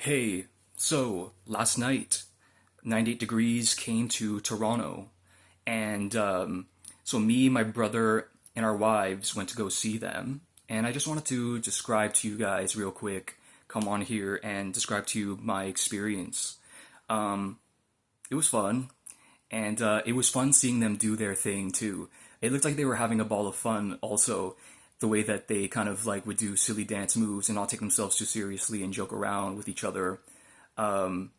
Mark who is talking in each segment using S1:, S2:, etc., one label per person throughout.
S1: Hey, so last night, 98 Degrees came to Toronto, and so me, my brother, and our wives went to go see them. And I just wanted to describe to you guys real quick, come on here and describe to you my experience. Um, it was fun, and it was fun seeing them do their thing too. It looked like they were having a ball of fun also, the way that they kind of like would do silly dance moves and not take themselves too seriously and joke around with each other. Um,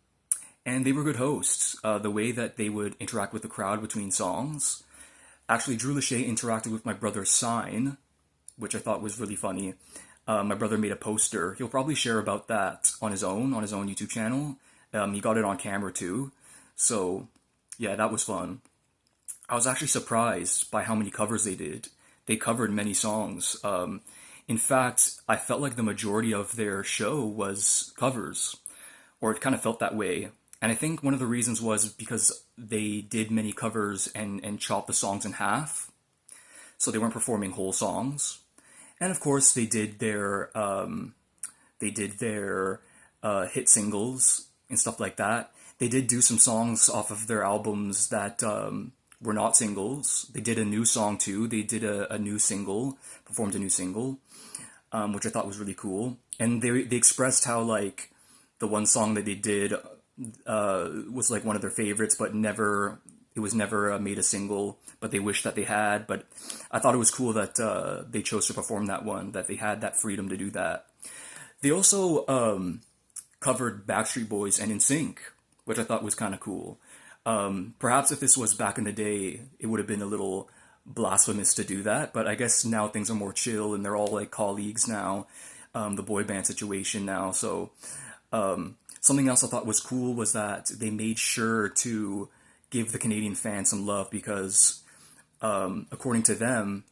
S1: and they were good hosts. The way that they would interact with the crowd between songs. Actually, Drew Lachey interacted with my brother's sign, which I thought was really funny. My brother made a poster. He'll probably share about that on his own YouTube channel. He got it on camera too. So, yeah, that was fun. I was actually surprised by how many covers they did. They covered many songs. In fact, I felt like the majority of their show was covers, or it kind of felt that way. And I think one of the reasons was because they did many covers and chopped the songs in half, so they weren't performing whole songs. And of course, they did their hit singles and stuff like that. They did do some songs off of their albums that were not singles. They did a new song too. They did a new single, performed a new single, which I thought was really cool. And they expressed how like the one song that they did was like one of their favorites, but never it was never made a single. But they wished that they had. But I thought it was cool that they chose to perform that one. That they had that freedom to do that. They also covered Backstreet Boys and NSYNC, which I thought was kind of cool. Perhaps if this was back in the day, it would have been a little blasphemous to do that, but I guess now things are more chill and they're all like colleagues now, the boy band situation now. So, something else I thought was cool was that they made sure to give the Canadian fans some love because, according to them,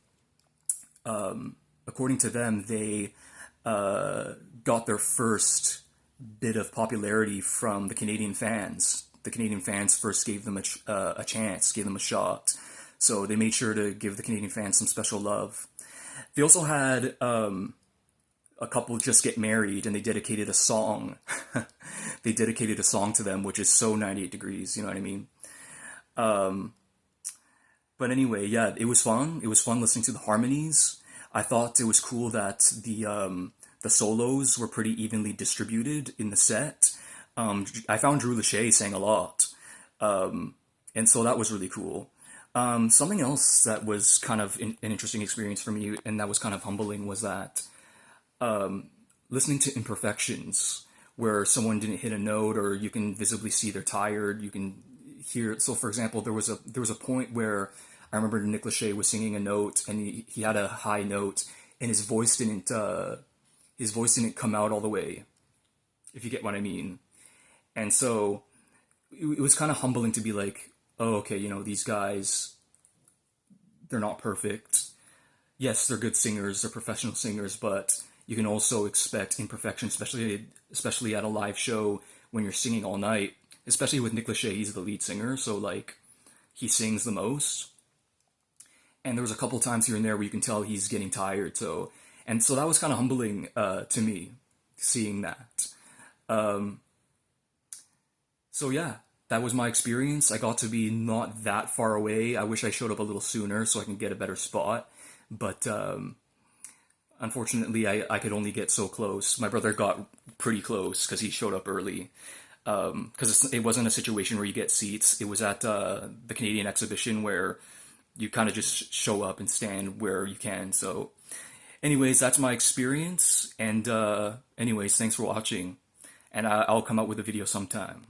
S1: they got their first bit of popularity from the Canadian fans. The Canadian fans first gave them a chance, gave them a shot. So they made sure to give the Canadian fans some special love. They also had a couple just get married and they dedicated a song. They dedicated a song to them, which is so 98 Degrees, you know what I mean? Um, but anyway, yeah, it was fun. It was fun listening to the harmonies. I thought it was cool that the solos were pretty evenly distributed in the set. I found Drew Lachey sang a lot, and so that was really cool. Something else that was kind of an interesting experience for me, and that was kind of humbling, was that listening to imperfections where someone didn't hit a note, or you can visibly see they're tired. You can hear. So, for example, there was a point where I remember Nick Lachey was singing a note, and he had a high note, and his voice didn't come out all the way, if you get what I mean. And so it was kind of humbling to be like, oh, okay, these guys, they're not perfect. Yes, they're good singers, they're professional singers, but you can also expect imperfection, especially at a live show when you're singing all night. Especially with Nick Lachey, he's the lead singer, so like he sings the most. And there was a couple times here and there where you can tell he's getting tired. So that was kind of humbling to me, seeing that. Um, so yeah, that was my experience. I got to be not that far away. I wish I showed up a little sooner so I can get a better spot. But unfortunately, I could only get so close. My brother got pretty close because he showed up early. Because it wasn't a situation where you get seats. It was at the Canadian exhibition where you kind of just show up and stand where you can. So, anyways, that's my experience. And anyways, thanks for watching. And I'll come out with a video sometime.